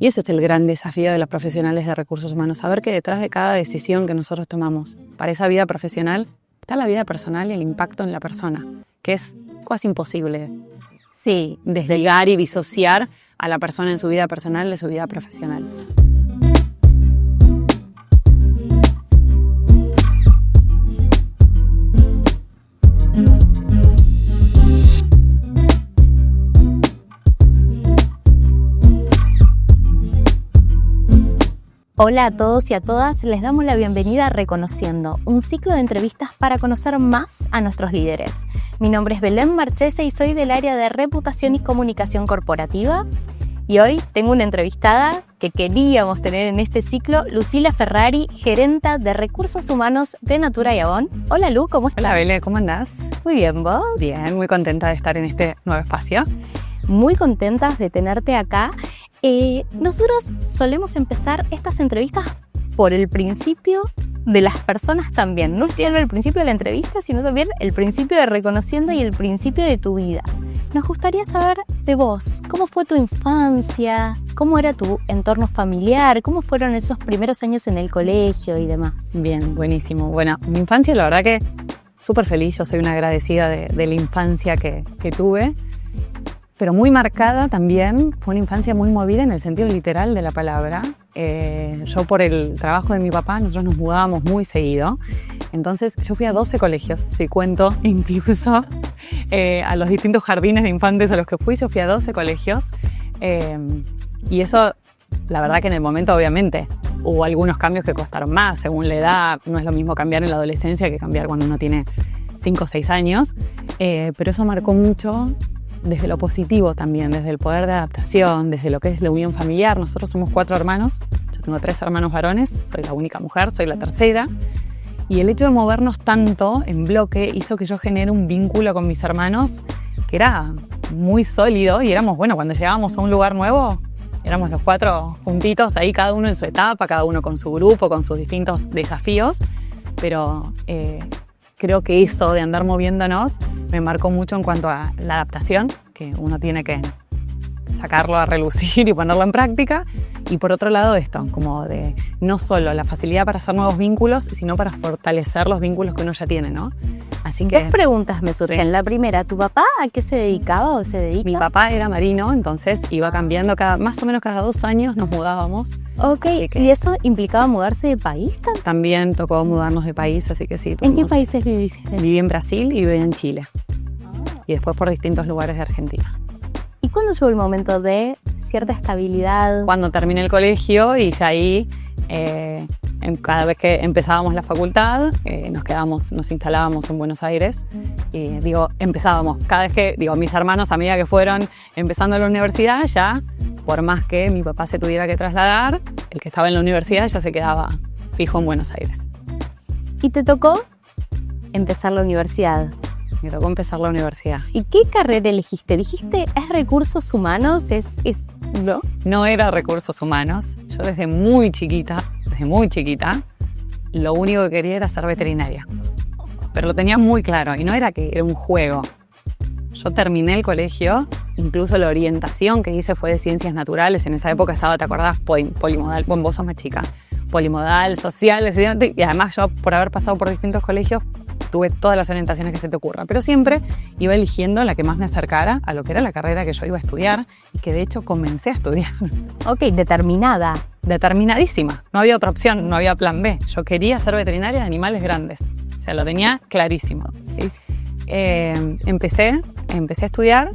Y ese es el gran desafío de los profesionales de recursos humanos, saber que detrás de cada decisión que nosotros tomamos para esa vida profesional está la vida personal y el impacto en la persona, que es casi imposible desligar y disociar a la persona en su vida personal de su vida profesional. Hola a todos y a todas, les damos la bienvenida a Reconociendo, un ciclo de entrevistas para conocer más a nuestros líderes. Mi nombre es Belén Marchese y soy del área de Reputación y Comunicación Corporativa. Y hoy tengo una entrevistada que queríamos tener en este ciclo, Lucila Ferrari, gerenta de Recursos Humanos de Natura y Avon. Hola Lu, ¿cómo estás? Hola Belén, ¿cómo andás? Muy bien, ¿vos? Bien, muy contenta de estar en este nuevo espacio. Muy contentas de tenerte acá. Nosotros solemos empezar estas entrevistas por el principio de las personas también. No es solo el principio de la entrevista, sino también el principio de Reconociendo y el principio de tu vida. Nos gustaría saber de vos, ¿cómo fue tu infancia? ¿Cómo era tu entorno familiar? ¿Cómo fueron esos primeros años en el colegio y demás? Bien, buenísimo. Bueno, mi infancia la verdad que súper feliz. Yo soy una agradecida de la infancia que tuve. Pero muy marcada también, fue una infancia muy movida en el sentido literal de la palabra. Yo por el trabajo de mi papá, nosotros nos mudábamos muy seguido. Entonces yo fui a 12 colegios, si cuento incluso a los distintos jardines de infantes a los que fui, yo fui a 12 colegios. Y eso, la verdad que en el momento obviamente hubo algunos cambios que costaron más, según la edad. No es lo mismo cambiar en la adolescencia que cambiar cuando uno tiene 5 o 6 años. Pero eso marcó mucho desde lo positivo también, desde el poder de adaptación, desde lo que es la unión familiar. Nosotros somos 4 hermanos, yo tengo 3 hermanos varones, soy la única mujer, soy la tercera. Y el hecho de movernos tanto en bloque hizo que yo genere un vínculo con mis hermanos que era muy sólido y éramos, bueno, cuando llegábamos a un lugar nuevo, éramos los 4 juntitos ahí, cada uno en su etapa, cada uno con su grupo, con sus distintos desafíos, pero creo que eso de andar moviéndonos me marcó mucho en cuanto a la adaptación, que uno tiene que sacarlo a relucir y ponerlo en práctica. Y por otro lado esto, como de no solo la facilidad para hacer nuevos vínculos, sino para fortalecer los vínculos que uno ya tiene, ¿no? Así que 2 preguntas me surgen. Sí. La primera, ¿tu papá a qué se dedicaba o se dedica? Mi papá era marino, entonces iba cambiando más o menos cada 2 años nos mudábamos. Ok, ¿y eso implicaba mudarse de país también? También tocó mudarnos de país, así que sí. ¿En qué países viviste? Viví en Brasil y viví en Chile. Y después por distintos lugares de Argentina. ¿Y cuándo llegó el momento de cierta estabilidad? Cuando terminé el colegio y ya ahí, cada vez que empezábamos la facultad, nos instalábamos en Buenos Aires. Y empezábamos, cada vez que, mis hermanos a medida que fueron empezando la universidad, ya, por más que mi papá se tuviera que trasladar, el que estaba en la universidad ya se quedaba fijo en Buenos Aires. ¿Y te tocó empezar la universidad? Me tocó empezar la universidad. ¿Y qué carrera elegiste? ¿Dijiste es recursos humanos? ¿No? No era recursos humanos. Yo desde muy chiquita, lo único que quería era ser veterinaria. Pero lo tenía muy claro y no era que era un juego. Yo terminé el colegio, incluso la orientación que hice fue de ciencias naturales. En esa época estaba, ¿te acordás? Polimodal, bueno, vos sos más chica. Polimodal, social, y además yo por haber pasado por distintos colegios tuve todas las orientaciones que se te ocurran, pero siempre iba eligiendo la que más me acercara a lo que era la carrera que yo iba a estudiar y que de hecho comencé a estudiar. Ok, determinada. Determinadísima, no había otra opción, no había plan B. Yo quería ser veterinaria de animales grandes, o sea, lo tenía clarísimo. ¿Sí? Empecé a estudiar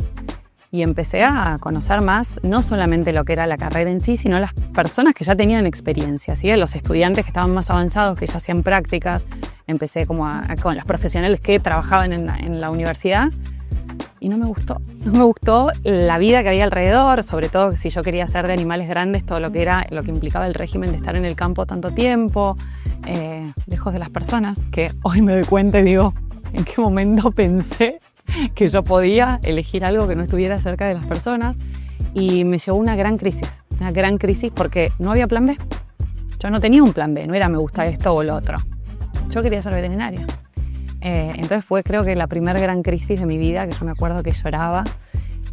y empecé a conocer más, no solamente lo que era la carrera en sí, sino las personas que ya tenían experiencia, ¿sí? Los estudiantes que estaban más avanzados, que ya hacían prácticas. Empecé con los profesionales que trabajaban en la universidad y no me gustó la vida que había alrededor, sobre todo si yo quería ser de animales grandes, todo lo que implicaba el régimen de estar en el campo tanto tiempo, lejos de las personas, que hoy me doy cuenta y digo, ¿en qué momento pensé que yo podía elegir algo que no estuviera cerca de las personas? Y me llevó una gran crisis porque no había plan B. Yo no tenía un plan B, no era me gusta esto o lo otro. Yo quería ser veterinaria. Entonces fue creo que la primera gran crisis de mi vida, que yo me acuerdo que lloraba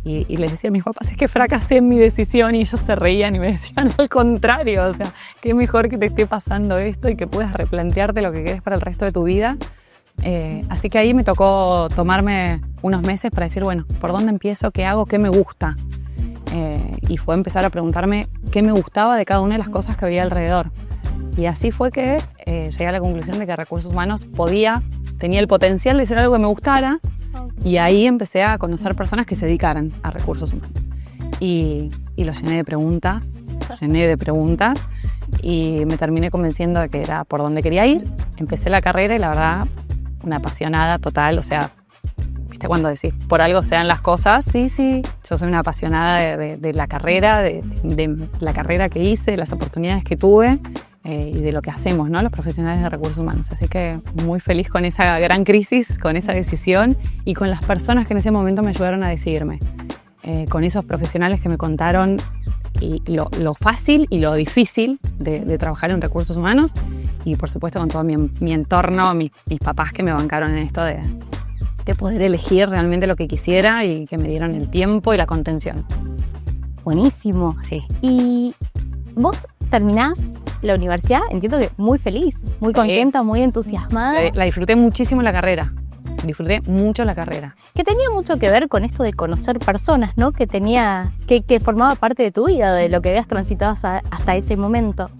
Y les decía a mis papás, es que fracasé en mi decisión, y ellos se reían y me decían al contrario, o sea, qué mejor que te esté pasando esto y que puedas replantearte lo que querés para el resto de tu vida. Así que ahí me tocó tomarme unos meses para decir, bueno, ¿por dónde empiezo? ¿Qué hago? ¿Qué me gusta? Y fue empezar a preguntarme qué me gustaba de cada una de las cosas que había alrededor. Y así fue que llegué a la conclusión de que recursos humanos tenía el potencial de ser algo que me gustara, y ahí empecé a conocer personas que se dedicaran a recursos humanos. Y lo llené de preguntas, y me terminé convenciendo de que era por donde quería ir. Empecé la carrera y la verdad, una apasionada total, o sea, ¿viste cuando decís, por algo sean las cosas? Sí, yo soy una apasionada de la carrera, de la carrera que hice, de las oportunidades que tuve y de lo que hacemos, ¿no? Los profesionales de recursos humanos. Así que muy feliz con esa gran crisis, con esa decisión y con las personas que en ese momento me ayudaron a decidirme. Con esos profesionales que me contaron y lo fácil y lo difícil de trabajar en recursos humanos, y por supuesto con todo mi entorno, mis papás que me bancaron en esto de poder elegir realmente lo que quisiera y que me dieron el tiempo y la contención. Buenísimo. Sí. Y vos terminás la universidad, entiendo que muy feliz, muy contenta, muy entusiasmada. La disfruté muchísimo la carrera. Disfruté mucho la carrera. Que tenía mucho que ver con esto de conocer personas, ¿no? Que formaba parte de tu vida, de lo que habías transitado hasta ese momento.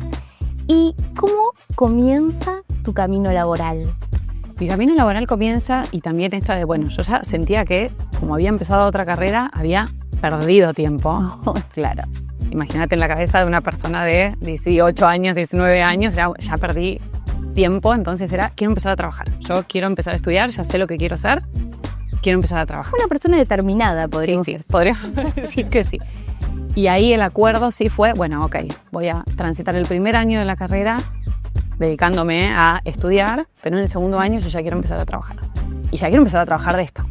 ¿Y cómo comienza tu camino laboral? Mi camino laboral comienza, y también esto de, bueno, yo ya sentía que, como había empezado otra carrera, había perdido tiempo. Oh, claro. Imagínate en la cabeza de una persona de 18 años, 19 años, ya perdí tiempo, entonces quiero empezar a trabajar. Yo quiero empezar a estudiar, ya sé lo que quiero hacer, quiero empezar a trabajar. Una persona determinada, podríamos decir. Sí, podríamos decir que sí. Y ahí el acuerdo sí fue, bueno, ok, voy a transitar el primer año de la carrera dedicándome a estudiar, pero en el segundo año yo ya quiero empezar a trabajar. Y ya quiero empezar a trabajar de esto.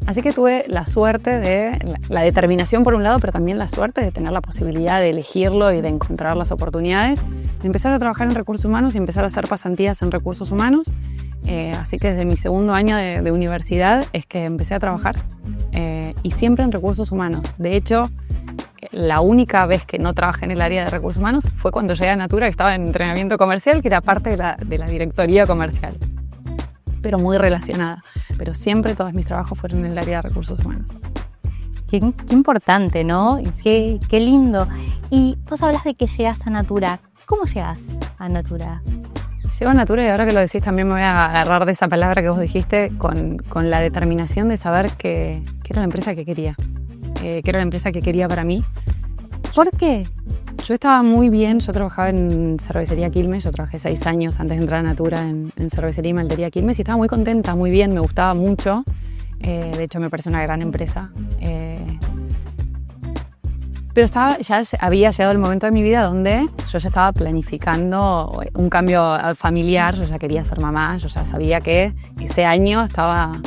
Así que tuve la suerte de la determinación por un lado, pero también la suerte de tener la posibilidad de elegirlo y de encontrar las oportunidades, de empezar a trabajar en recursos humanos y empezar a hacer pasantías en recursos humanos. Así que desde mi segundo año de universidad es que empecé a trabajar, y siempre en recursos humanos. De hecho, la única vez que no trabajé en el área de recursos humanos fue cuando llegué a Natura, que estaba en entrenamiento comercial, que era parte de la directoría comercial, pero muy relacionada. Pero siempre todos mis trabajos fueron en el área de recursos humanos. Qué importante, ¿no? Qué lindo. Y vos hablas de que llegas a Natura. ¿Cómo llegas a Natura? Llego a Natura, y ahora que lo decís también me voy a agarrar de esa palabra que vos dijiste, con la determinación de saber que era la empresa que quería. Que era la empresa que quería para mí. ¿Por qué? Yo estaba muy bien, yo trabajaba en Cervecería Quilmes, yo trabajé 6 años antes de entrar a Natura en Cervecería y Maltería Quilmes, y estaba muy contenta, muy bien, me gustaba mucho. De hecho, me parece una gran empresa. Pero ya había llegado el momento de mi vida donde yo ya estaba planificando un cambio familiar, yo ya quería ser mamá, yo ya sabía que ese año estaba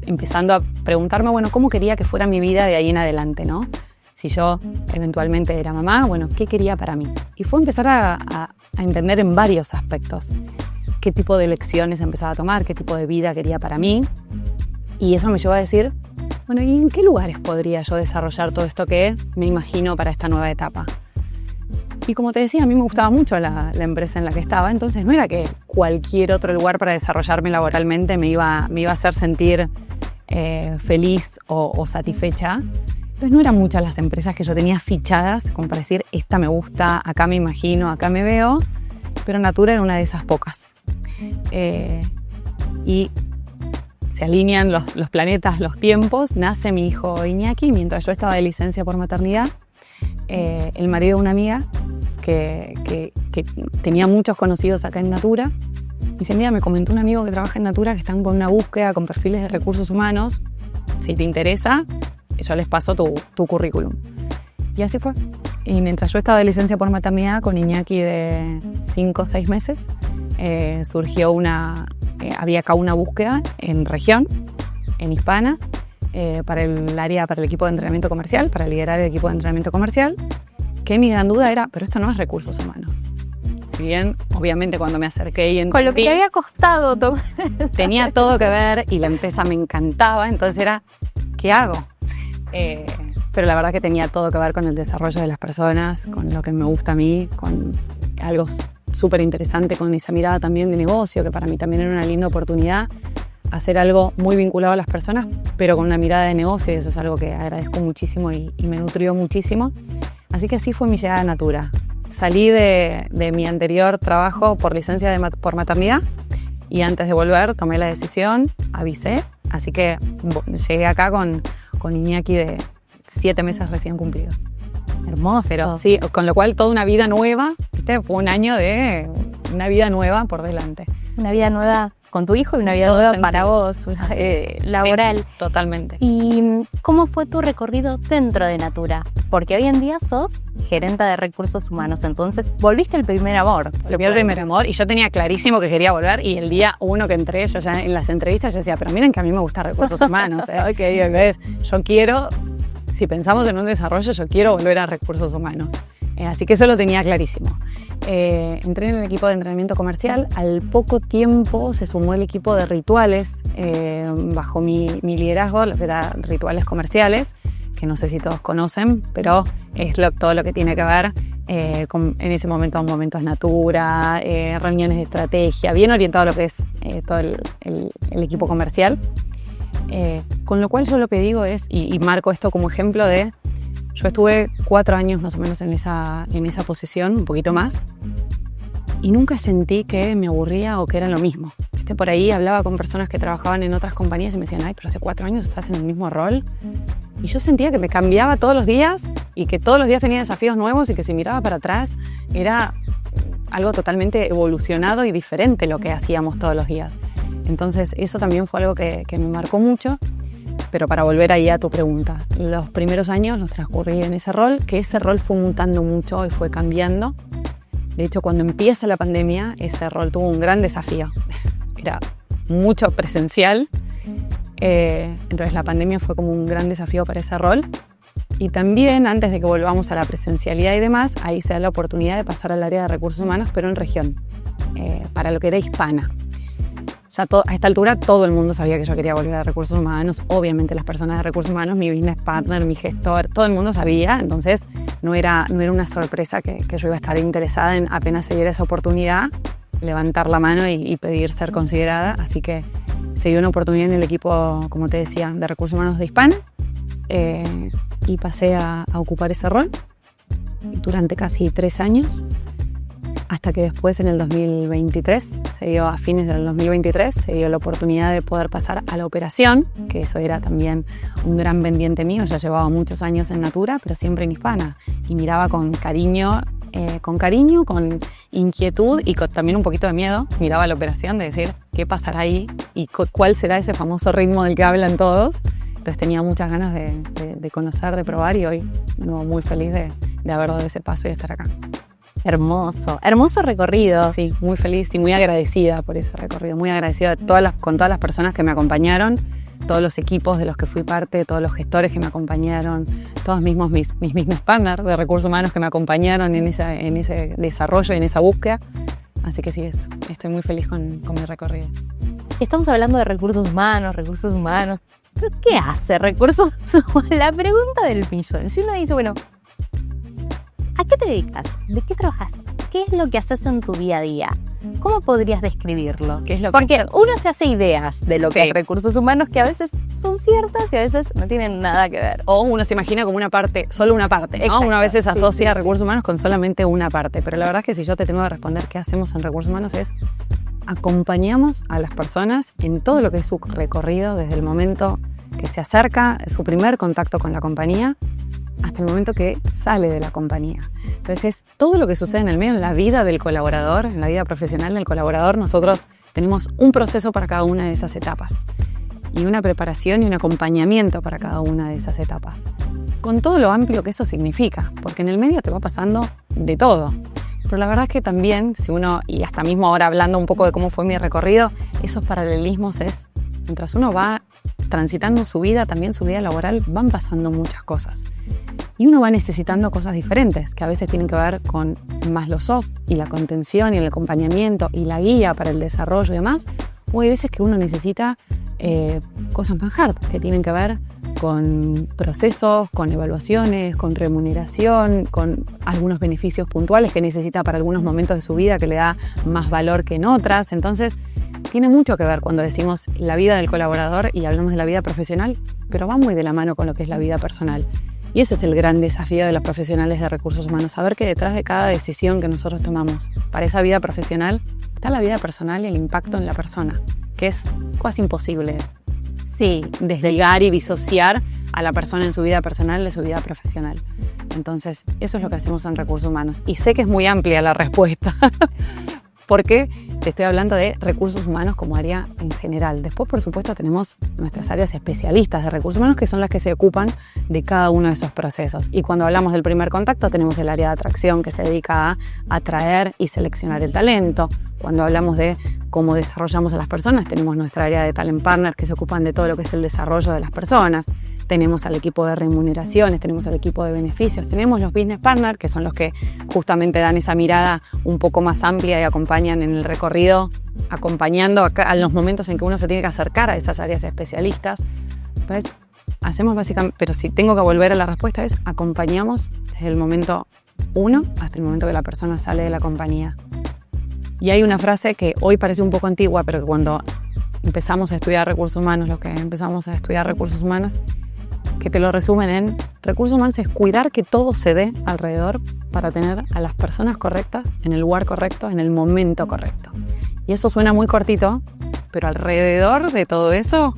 empezando a preguntarme, bueno, ¿cómo quería que fuera mi vida de ahí en adelante, ¿no? Si yo eventualmente era mamá, bueno, ¿qué quería para mí? Y fue empezar a entender en varios aspectos qué tipo de elecciones empezaba a tomar, qué tipo de vida quería para mí. Y eso me llevó a decir, bueno, ¿y en qué lugares podría yo desarrollar todo esto que me imagino para esta nueva etapa? Y como te decía, a mí me gustaba mucho la empresa en la que estaba, entonces no era que cualquier otro lugar para desarrollarme laboralmente me iba a hacer sentir feliz o satisfecha. Entonces no eran muchas las empresas que yo tenía fichadas como para decir, esta me gusta, acá me imagino, acá me veo, pero Natura era una de esas pocas. Y se alinean los planetas, los tiempos, nace mi hijo Iñaki, mientras yo estaba de licencia por maternidad. El marido de una amiga que tenía muchos conocidos acá en Natura, me dice, mira, me comentó un amigo que trabaja en Natura que están con una búsqueda con perfiles de recursos humanos, si te interesa, yo les paso tu currículum. Y así fue. Y mientras yo estaba de licencia por maternidad con Iñaki de 5 o 6 meses, surgió había acá una búsqueda en región, en Hispana, para el equipo de entrenamiento comercial, para liderar el equipo de entrenamiento comercial, que mi gran duda era, pero esto no es recursos humanos. Si bien, obviamente, cuando me acerqué y entendí, con lo que te había costado tomar, tenía todo que ver y la empresa me encantaba, entonces era, ¿qué hago? pero la verdad que tenía todo que ver con el desarrollo de las personas, con lo que me gusta a mí, con algo súper interesante, con esa mirada también de negocio, que para mí también era una linda oportunidad, hacer algo muy vinculado a las personas, pero con una mirada de negocio, y eso es algo que agradezco muchísimo y me nutrió muchísimo. Así que así fue mi llegada a Natura. Salí de mi anterior trabajo por licencia por maternidad y antes de volver tomé la decisión, avisé, así que llegué acá con Iñaki de 7 meses recién cumplidos. Hermoso. Pero sí, con lo cual toda una vida nueva, ¿viste? Fue un año de una vida nueva por delante. Una vida nueva con tu hijo y una vida nueva para vos, laboral. Sí, totalmente. ¿Y cómo fue tu recorrido dentro de Natura? Porque hoy en día sos gerenta de recursos humanos, entonces volviste el primer amor. Volví el primer amor y yo tenía clarísimo que quería volver, y el día 1 que entré, yo ya en las entrevistas yo decía, pero miren que a mí me gusta recursos humanos. ¿Ves? Yo quiero, si pensamos en un desarrollo, yo quiero volver a recursos humanos. Así que eso lo tenía clarísimo. Entré en el equipo de entrenamiento comercial. Al poco tiempo se sumó el equipo de rituales bajo mi liderazgo, lo que era rituales comerciales, que no sé si todos conocen, pero es todo lo que tiene que ver en ese momento, momentos Natura, reuniones de estrategia, bien orientado a lo que es todo el equipo comercial. Con lo cual yo lo que digo es, y marco esto como ejemplo de, yo estuve 4 años más o menos en esa posición, un poquito más, y nunca sentí que me aburría o que era lo mismo. Por ahí hablaba con personas que trabajaban en otras compañías y me decían, ay, pero hace 4 años estás en el mismo rol. Y yo sentía que me cambiaba todos los días y que todos los días tenía desafíos nuevos y que si miraba para atrás era algo totalmente evolucionado y diferente lo que hacíamos todos los días. Entonces eso también fue algo que me marcó mucho. Pero para volver ahí a tu pregunta, los primeros años los transcurrí en ese rol, que ese rol fue mutando mucho y fue cambiando. De hecho, cuando empieza la pandemia, ese rol tuvo un gran desafío. Era mucho presencial, entonces la pandemia fue como un gran desafío para ese rol. Y también, antes de que volvamos a la presencialidad y demás, ahí se da la oportunidad de pasar al área de recursos humanos, pero en región, para lo que era hispana. Ya a esta altura todo el mundo sabía que yo quería volver a recursos humanos. Obviamente las personas de recursos humanos, mi business partner, mi gestor, todo el mundo sabía. Entonces no era una sorpresa que yo iba a estar interesada en, apenas se diera esa oportunidad, levantar la mano y pedir ser considerada. Así que se dio una oportunidad en el equipo, como te decía, de recursos humanos de Hispana, y pasé a ocupar ese rol durante casi 3 años. Hasta que después, en el 2023, a fines del 2023, se dio la oportunidad de poder pasar a la operación, que eso era también un gran pendiente mío. Ya llevaba muchos años en Natura, pero siempre en Hispana. Y miraba con cariño, con inquietud y también un poquito de miedo. Miraba la operación de decir, ¿qué pasará ahí? Y cuál será ese famoso ritmo del que hablan todos. Entonces tenía muchas ganas de conocer, de probar, y hoy muy feliz de haber dado ese paso y de estar acá. Hermoso, hermoso recorrido. Sí, muy feliz y muy agradecida por ese recorrido, muy agradecida con todas las personas que me acompañaron, todos los equipos de los que fui parte, todos los gestores que me acompañaron, todos mismos mis business partners de recursos humanos que me acompañaron en ese desarrollo y en esa búsqueda. Así que sí, estoy muy feliz con mi recorrido. Estamos hablando de recursos humanos. ¿Pero qué hace recursos humanos? La pregunta del millón. Si uno dice, bueno, ¿a qué te dedicas? ¿De qué trabajas? ¿Qué es lo que haces en tu día a día? ¿Cómo podrías describirlo? Porque uno se hace ideas de lo que es recursos humanos que a veces son ciertas y a veces no tienen nada que ver. O uno se imagina como solo una parte, ¿no? Uno a veces asocia recursos humanos con solamente una parte. Pero la verdad es que si yo te tengo que responder qué hacemos en recursos humanos es acompañamos a las personas en todo lo que es su recorrido, desde el momento que se acerca, su primer contacto con la compañía, hasta el momento que sale de la compañía. Entonces es todo lo que sucede en el medio, en la vida del colaborador, en la vida profesional del colaborador. Nosotros tenemos un proceso para cada una de esas etapas y una preparación y un acompañamiento para cada una de esas etapas, con todo lo amplio que eso significa, porque en el medio te va pasando de todo. Pero la verdad es que también, si uno, y hasta mismo ahora hablando un poco de cómo fue mi recorrido, esos paralelismos es, mientras uno va transitando su vida, también su vida laboral, van pasando muchas cosas. Y uno va necesitando cosas diferentes, que a veces tienen que ver con más lo soft y la contención y el acompañamiento y la guía para el desarrollo y demás. O hay veces que uno necesita cosas más hard, que tienen que ver con procesos, con evaluaciones, con remuneración, con algunos beneficios puntuales que necesita para algunos momentos de su vida que le da más valor que en otras. Entonces, tiene mucho que ver cuando decimos la vida del colaborador y hablamos de la vida profesional, pero va muy de la mano con lo que es la vida personal. Y ese es el gran desafío de los profesionales de recursos humanos, saber que detrás de cada decisión que nosotros tomamos para esa vida profesional está la vida personal y el impacto en la persona, que es casi imposible desligar y disociar a la persona en su vida personal de su vida profesional. Entonces, eso es lo que hacemos en recursos humanos. Y sé que es muy amplia la respuesta, porque te estoy hablando de recursos humanos como área en general. Después, por supuesto, tenemos nuestras áreas especialistas de recursos humanos, que son las que se ocupan de cada uno de esos procesos. Y cuando hablamos del primer contacto, tenemos el área de atracción, que se dedica a atraer y seleccionar el talento. Cuando hablamos de cómo desarrollamos a las personas, tenemos nuestra área de talent partners, que se ocupan de todo lo que es el desarrollo de las personas. Tenemos al equipo de remuneraciones, tenemos al equipo de beneficios, tenemos los business partners, que son los que justamente dan esa mirada un poco más amplia y acompañan en el recorrido, acompañando a los momentos en que uno se tiene que acercar a esas áreas especialistas. Pues hacemos básicamente, pero si tengo que volver a la respuesta, es acompañamos desde el momento 1 hasta el momento que la persona sale de la compañía. Y hay una frase que hoy parece un poco antigua, pero que cuando empezamos a estudiar recursos humanos, que te lo resumen en recursos humanos es cuidar que todo se dé alrededor para tener a las personas correctas en el lugar correcto, en el momento correcto. Y eso suena muy cortito, pero alrededor de todo eso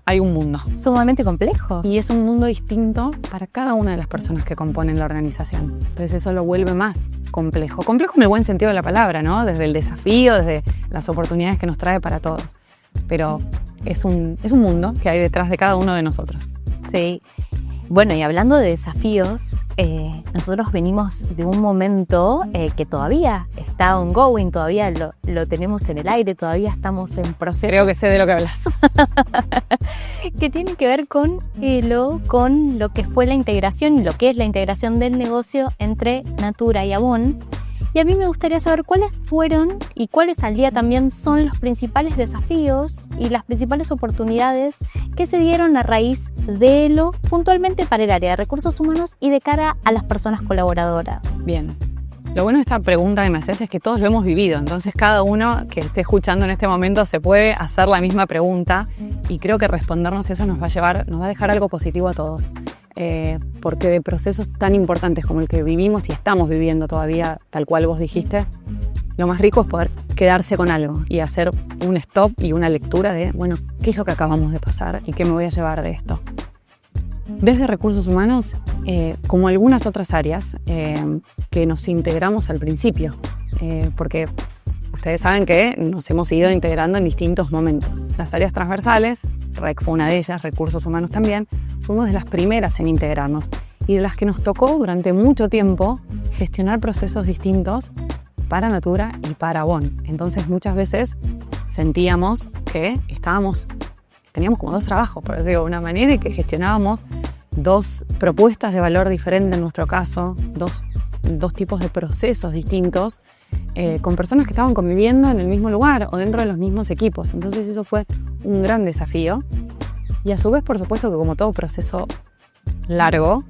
hay un mundo. Sumamente complejo. Y es un mundo distinto para cada una de las personas que componen la organización. Entonces eso lo vuelve más complejo. Complejo en el buen sentido de la palabra, ¿no? Desde el desafío, desde las oportunidades que nos trae para todos. Pero es un mundo que hay detrás de cada uno de nosotros. Sí. Bueno, y hablando de desafíos, nosotros venimos de un momento que todavía está ongoing, todavía lo tenemos en el aire, todavía estamos en proceso. Creo que sé de lo que hablas. Que tiene que ver con lo que fue la integración y lo que es la integración del negocio entre Natura y Avon. Y a mí me gustaría saber cuáles fueron y cuáles al día también son los principales desafíos y las principales oportunidades que se dieron a raíz de lo puntualmente para el área de recursos humanos y de cara a las personas colaboradoras. Bien. Lo bueno de esta pregunta que me haces es que todos lo hemos vivido, entonces cada uno que esté escuchando en este momento se puede hacer la misma pregunta y creo que respondernos eso nos va a dejar algo positivo a todos. Porque de procesos tan importantes como el que vivimos y estamos viviendo todavía, tal cual vos dijiste, lo más rico es poder quedarse con algo y hacer un stop y una lectura de, bueno, ¿qué es lo que acabamos de pasar y qué me voy a llevar de esto? Desde recursos humanos, como algunas otras áreas que nos integramos al principio, porque ustedes saben que nos hemos ido integrando en distintos momentos. Las áreas transversales, REC fue una de ellas, recursos humanos también, fuimos de las primeras en integrarnos y de las que nos tocó durante mucho tiempo gestionar procesos distintos para Natura y para Avon. Entonces muchas veces sentíamos que teníamos como dos trabajos, por decirlo de una manera, y que gestionábamos dos propuestas de valor diferente en nuestro caso, dos tipos de procesos distintos, con personas que estaban conviviendo en el mismo lugar o dentro de los mismos equipos. Entonces eso fue un gran desafío y a su vez, por supuesto, que como todo proceso largo,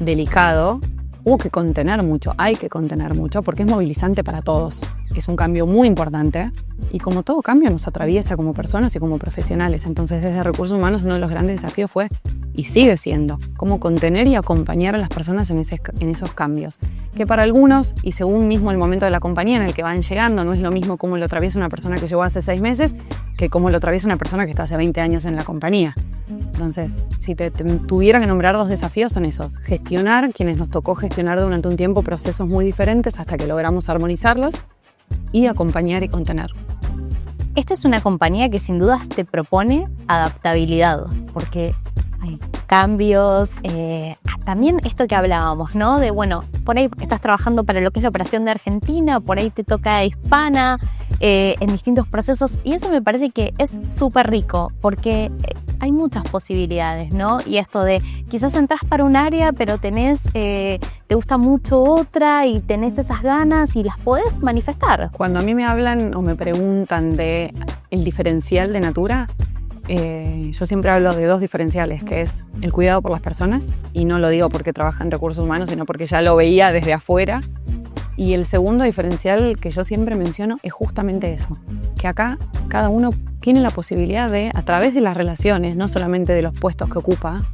delicado, hay que contener mucho porque es movilizante para todos. Es un cambio muy importante y como todo cambio nos atraviesa como personas y como profesionales. Entonces desde recursos humanos uno de los grandes desafíos fue y sigue siendo cómo contener y acompañar a las personas en esos cambios. Que para algunos, y según mismo el momento de la compañía en el que van llegando, no es lo mismo cómo lo atraviesa una persona que llegó hace 6 meses que cómo lo atraviesa una persona que está hace 20 años en la compañía. Entonces, si te tuviera que nombrar 2 desafíos son esos. Gestionar, quienes nos tocó gestionar durante un tiempo procesos muy diferentes hasta que logramos armonizarlos, y acompañar y contener. Esta es una compañía que sin dudas te propone adaptabilidad, porque hay cambios, también esto que hablábamos, ¿no? De, bueno, por ahí estás trabajando para lo que es la operación de Argentina, por ahí te toca hispana, en distintos procesos, y eso me parece que es súper rico, porque hay muchas posibilidades, ¿no? Y esto de quizás entras para un área, pero te gusta mucho otra y tenés esas ganas y las podés manifestar. Cuando a mí me hablan o me preguntan de el diferencial de Natura, yo siempre hablo de 2 diferenciales, que es el cuidado por las personas, y no lo digo porque trabaja en recursos humanos, sino porque ya lo veía desde afuera. Y el segundo diferencial que yo siempre menciono es justamente eso, que acá cada uno tiene la posibilidad de, a través de las relaciones, no solamente de los puestos que ocupa,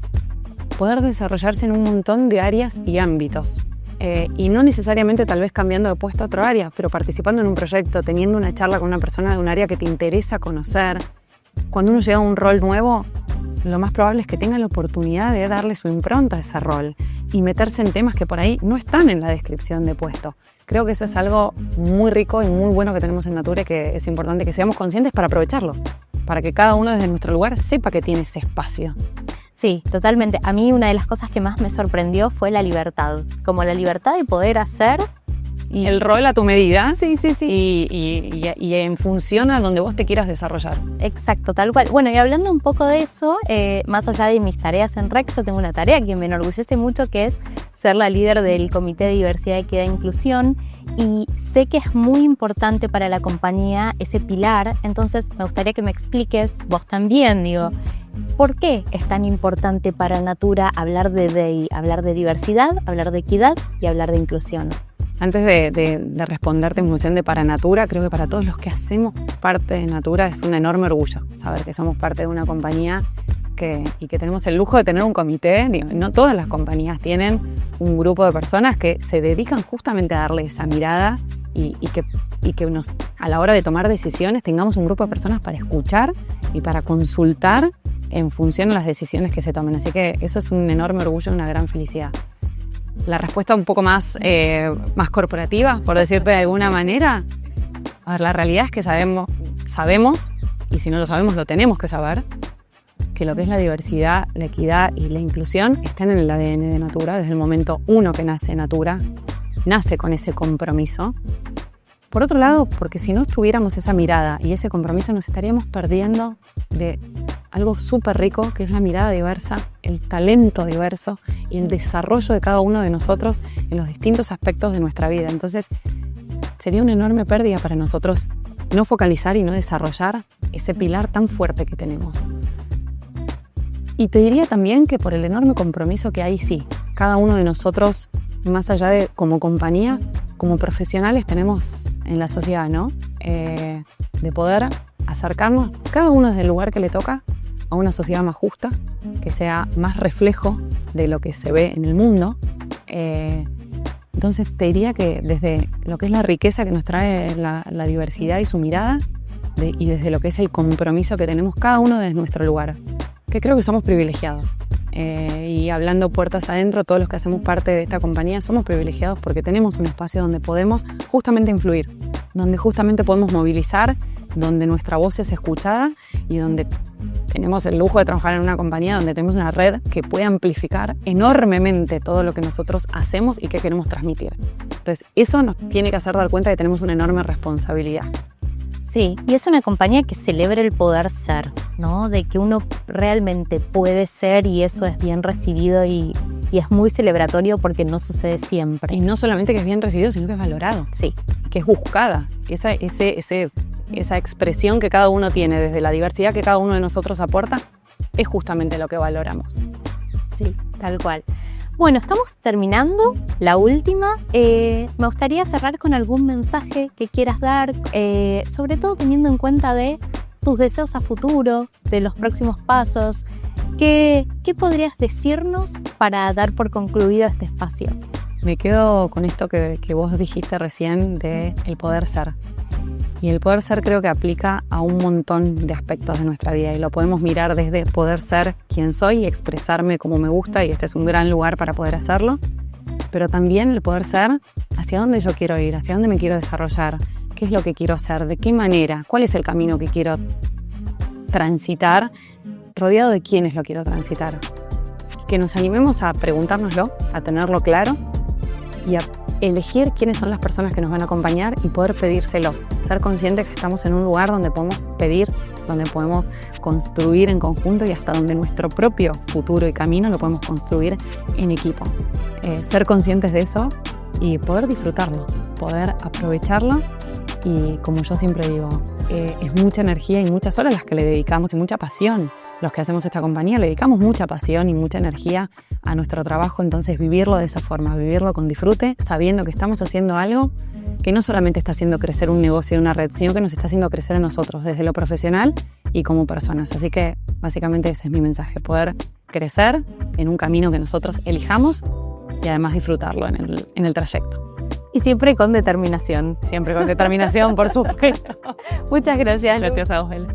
poder desarrollarse en un montón de áreas y ámbitos. Y no necesariamente tal vez cambiando de puesto a otra área, pero participando en un proyecto, teniendo una charla con una persona de un área que te interesa conocer. Cuando uno llega a un rol nuevo, lo más probable es que tenga la oportunidad de darle su impronta a ese rol y meterse en temas que por ahí no están en la descripción de puesto. Creo que eso es algo muy rico y muy bueno que tenemos en Natura y que es importante que seamos conscientes para aprovecharlo, para que cada uno desde nuestro lugar sepa que tiene ese espacio. Sí, totalmente. A mí una de las cosas que más me sorprendió fue la libertad. Como la libertad de poder hacer... Y el rol a tu medida. Sí. Y en función a donde vos te quieras desarrollar. Exacto, tal cual. Bueno, y hablando un poco de eso, más allá de mis tareas en REC, yo tengo una tarea que me enorgullece mucho, que es ser la líder del Comité de Diversidad, Equidad e Inclusión. Y sé que es muy importante para la compañía ese pilar. Entonces, me gustaría que me expliques, vos también, digo, ¿por qué es tan importante para Natura hablar de DEI, hablar de diversidad, hablar de equidad y hablar de inclusión? Antes de responderte en función de para Natura, creo que para todos los que hacemos parte de Natura es un enorme orgullo saber que somos parte de una compañía y que tenemos el lujo de tener un comité. Digo, no todas las compañías tienen un grupo de personas que se dedican justamente a darle esa mirada y que a la hora de tomar decisiones tengamos un grupo de personas para escuchar y para consultar en función a las decisiones que se tomen. Así que eso es un enorme orgullo y una gran felicidad. La respuesta un poco más corporativa, por decirte de alguna manera. A ver, la realidad es que sabemos, y si no lo sabemos lo tenemos que saber, que lo que es la diversidad, la equidad y la inclusión están en el ADN de Natura. Desde el momento 1 que nace Natura, nace con ese compromiso. Por otro lado, porque si no tuviéramos esa mirada y ese compromiso, nos estaríamos perdiendo de algo súper rico, que es la mirada diversa, el talento diverso y el desarrollo de cada uno de nosotros en los distintos aspectos de nuestra vida. Entonces, sería una enorme pérdida para nosotros no focalizar y no desarrollar ese pilar tan fuerte que tenemos. Y te diría también que por el enorme compromiso que hay, sí, cada uno de nosotros, más allá de como compañía, como profesionales tenemos en la sociedad, ¿no? De poder acercarnos, cada uno desde el lugar que le toca, a una sociedad más justa, que sea más reflejo de lo que se ve en el mundo. Entonces te diría que desde lo que es la riqueza que nos trae la diversidad y su mirada, y desde lo que es el compromiso que tenemos cada uno desde nuestro lugar, que creo que somos privilegiados. Y hablando puertas adentro, todos los que hacemos parte de esta compañía somos privilegiados porque tenemos un espacio donde podemos justamente influir, donde justamente podemos movilizar, donde nuestra voz es escuchada y donde tenemos el lujo de trabajar en una compañía donde tenemos una red que puede amplificar enormemente todo lo que nosotros hacemos y que queremos transmitir. Entonces, eso nos tiene que hacer dar cuenta de que tenemos una enorme responsabilidad. Sí, y es una compañía que celebra el poder ser, ¿no? De que uno realmente puede ser y eso es bien recibido y es muy celebratorio porque no sucede siempre. Y no solamente que es bien recibido, sino que es valorado. Sí. Que es buscada. Esa expresión que cada uno tiene, desde la diversidad que cada uno de nosotros aporta, es justamente lo que valoramos. Sí, tal cual. Bueno, estamos terminando, la última. Me gustaría cerrar con algún mensaje que quieras dar, sobre todo teniendo en cuenta de tus deseos a futuro, de los próximos pasos. ¿Qué podrías decirnos para dar por concluido este espacio? Me quedo con esto que vos dijiste recién de el poder ser. Y el poder ser creo que aplica a un montón de aspectos de nuestra vida y lo podemos mirar desde poder ser quien soy y expresarme como me gusta, y este es un gran lugar para poder hacerlo, pero también el poder ser hacia dónde yo quiero ir, hacia dónde me quiero desarrollar, qué es lo que quiero hacer, de qué manera, cuál es el camino que quiero transitar, rodeado de quiénes lo quiero transitar. Que nos animemos a preguntárnoslo, a tenerlo claro y a elegir quiénes son las personas que nos van a acompañar y poder pedírselos. Ser conscientes que estamos en un lugar donde podemos pedir, donde podemos construir en conjunto y hasta donde nuestro propio futuro y camino lo podemos construir en equipo. Ser conscientes de eso y poder disfrutarlo, poder aprovecharlo Y como yo siempre digo, es mucha energía y muchas horas las que le dedicamos y mucha pasión. Los que hacemos esta compañía le dedicamos mucha pasión y mucha energía a nuestro trabajo, entonces vivirlo de esa forma, vivirlo con disfrute, sabiendo que estamos haciendo algo que no solamente está haciendo crecer un negocio y una red, sino que nos está haciendo crecer a nosotros, desde lo profesional y como personas. Así que básicamente ese es mi mensaje, poder crecer en un camino que nosotros elijamos y además disfrutarlo en el trayecto. Y siempre con determinación. Siempre con determinación, por supuesto. Muchas gracias. Gracias a vos, Bela.